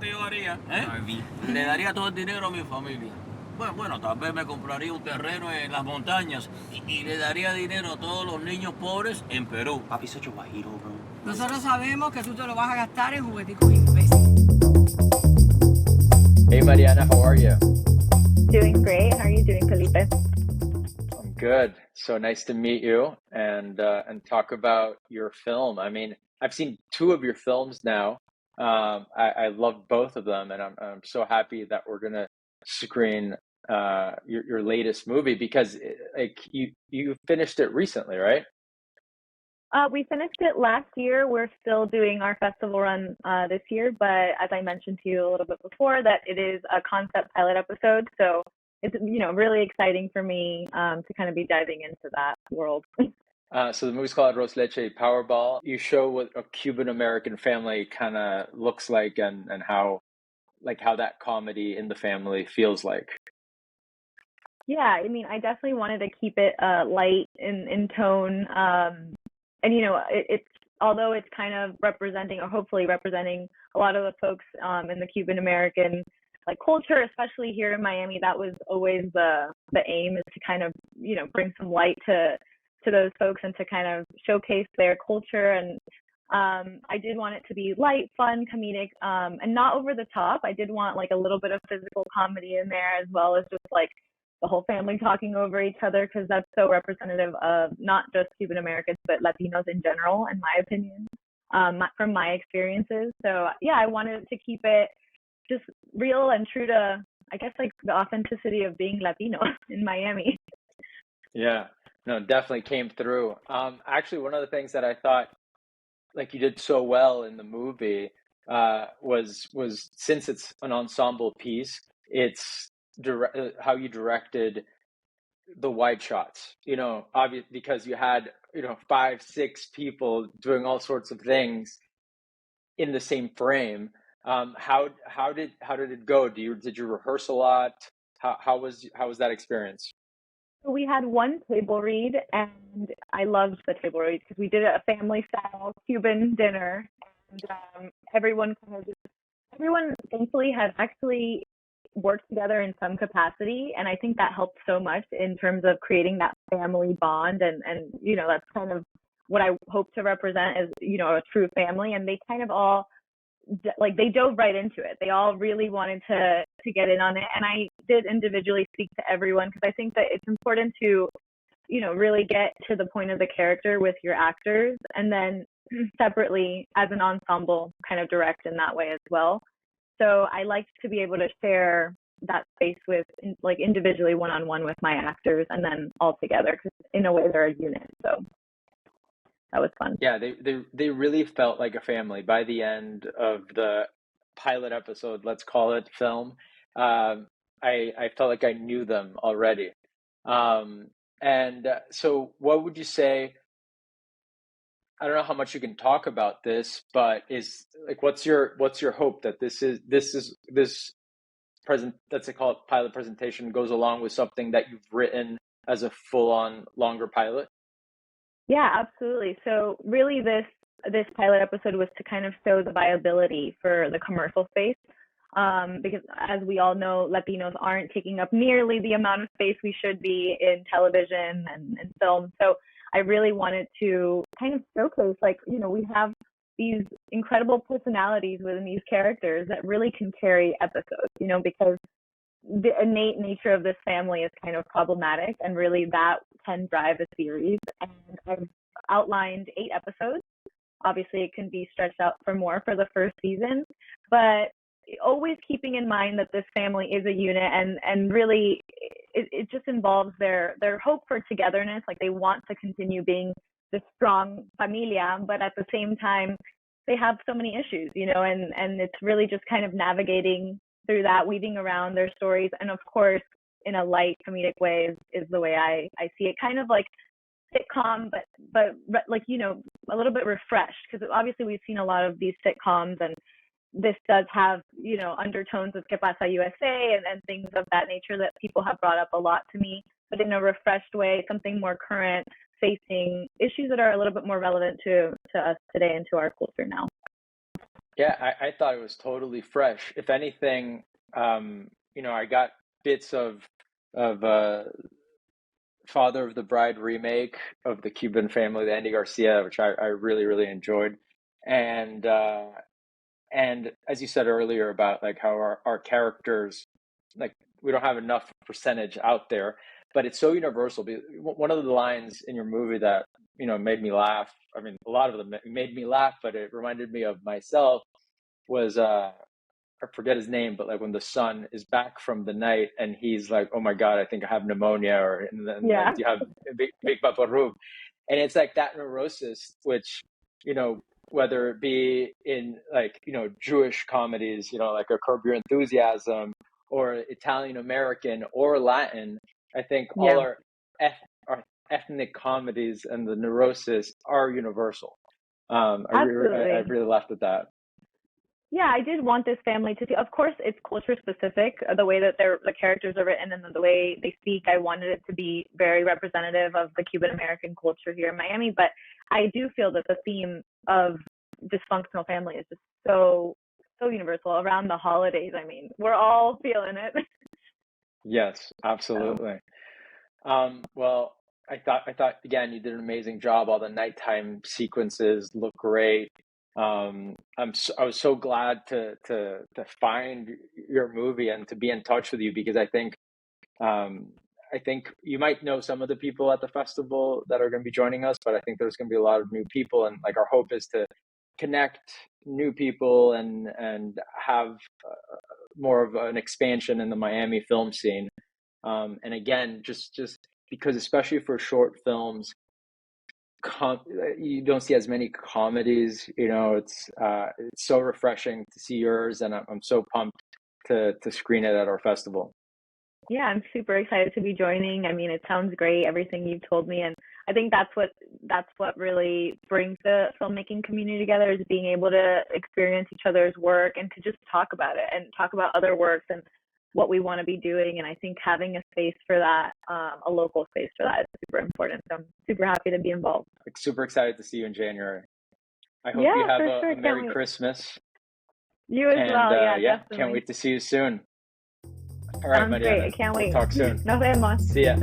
que yo haría? Le daría todo el dinero a mi familia. Bueno, tal vez me compraría un terreno en las montañas y le daría dinero a todos los niños pobres en Perú. Papi, such a guajiro, bro. Nosotros sabemos que tú te lo vas a gastar en jugueticos imbéciles. Hey Mariana, how are you? Doing great. How are you doing, Felipe? I'm good. So nice to meet you and talk about your film. I mean, I've seen two of your films now. I love both of them, and I'm so happy that we're gonna screen your latest movie because like you finished it recently, right? We finished it last year. We're still doing our festival run this year, but as I mentioned to you a little bit before, that it is a concept pilot episode, so it's really exciting for me to kind of be diving into that world. So the movie's called Arroz, Leche, Powerball. You show what a Cuban American family kind of looks like and how that comedy in the family feels like. Yeah, I mean, I definitely wanted to keep it light in tone, and it's although it's kind of representing or hopefully representing a lot of the folks in the Cuban American like culture, especially here in Miami. That was always the aim, is to kind of bring some light to those folks and to kind of showcase their culture. And I did want it to be light, fun, comedic, and not over the top. I did want like a little bit of physical comedy in there, as well as just like the whole family talking over each other, because that's so representative of not just Cuban Americans, but Latinos in general, in my opinion, from my experiences. So yeah, I wanted to keep it just real and true to, I guess, like the authenticity of being Latino in Miami. Yeah, no, definitely came through. Actually, one of the things that I thought like you did so well in the movie was since it's an ensemble piece, it's how you directed the wide shots. Obvious because you had 5, 6 people doing all sorts of things in the same frame. How did it go? Did you rehearse a lot? How was that experience? We had one table read, and I loved the table read because we did a family style Cuban dinner, and everyone thankfully had actually worked together in some capacity, and I think that helped so much in terms of creating that family bond, and that's kind of what I hope to represent as a true family. And they kind of all they dove right into it. They all really wanted to get in on it, and I did individually speak to everyone because I think that it's important to really get to the point of the character with your actors, and then separately as an ensemble kind of direct in that way as well. So I liked to be able to share that space with like individually one-on-one with my actors, and then all together, because in a way they're a unit. So that was fun. Yeah, they really felt like a family by the end of the pilot episode, let's call it, film. I felt like I knew them already. So what would you say? I don't know how much you can talk about this, but is like, what's your hope that this present, let's say call it pilot presentation, goes along with something that you've written as a full-on longer pilot? Yeah, absolutely. So really this pilot episode was to kind of show the viability for the commercial space, because as we all know, Latinos aren't taking up nearly the amount of space we should be in television and film. So I really wanted to kind of showcase, we have these incredible personalities within these characters that really can carry episodes, because the innate nature of this family is kind of problematic, and really that can drive the series. And I've outlined 8 episodes. Obviously, it can be stretched out for more for the first season, but always keeping in mind that this family is a unit, and really it just involves their hope for togetherness. Like, they want to continue being this strong familia, but at the same time, they have so many issues, and it's really just kind of navigating through that, weaving around their stories, and of course, in a light comedic way is the way I see it, kind of like sitcom, but like, a little bit refreshed, because obviously we've seen a lot of these sitcoms, and this does have, undertones of Que Pasa USA and things of that nature that people have brought up a lot to me, but in a refreshed way, something more current, facing issues that are a little bit more relevant to us today and to our culture now. Yeah, I thought it was totally fresh. If anything, I got bits of Father of the Bride remake of the Cuban Family, the Andy Garcia, which I really, really enjoyed. And and as you said earlier about like how our characters, like we don't have enough percentage out there, but it's so universal. One of the lines in your movie that made me laugh. I mean, a lot of them made me laugh, but it reminded me of myself. Was I forget his name, but like when the son is back from the night and he's like, "Oh my God, I think I have pneumonia," or and Yeah, you have big Papa Rube, and it's like that neurosis, which you know whether it be in like Jewish comedies, like a Curb Your Enthusiasm, or Italian American or Latin. I think all yeah, our ethnic comedies and the neurosis are universal. I absolutely. really laughed at that. Yeah, I did want this family to see. Of course, it's culture specific, the way that the characters are written and the way they speak. I wanted it to be very representative of the Cuban American culture here in Miami. But I do feel that the theme of dysfunctional family is just so universal around the holidays. I mean, we're all feeling it. Yes, So absolutely. Well, I thought again you did an amazing job. All the nighttime sequences look great. I was so glad to find your movie and to be in touch with you because um, I think you might know some of the people at the festival that are going to be joining us, but I think there's going to be a lot of new people, and like our hope is to connect new people and have more of an expansion in the Miami film scene. And again, just because especially for short films, you don't see as many comedies. It's so refreshing to see yours, and I'm so pumped to screen it at our festival. yeah, I'm super excited to be joining. I mean, it sounds great, everything you've told me, and I think that's what really brings the filmmaking community together is being able to experience each other's work and to just talk about it and talk about other works and what we want to be doing. And I think having a space for that, a local space for that, is super important. So I'm super happy to be involved. Like, super excited to see you in January. I hope you Yeah, have for a sure. Can't Merry wait. Christmas, You as and well. Yeah, yeah, can't definitely. wait to see you soon. All right, Sounds great. I Mariana, can't we'll wait. talk soon. Nos vemos. See ya.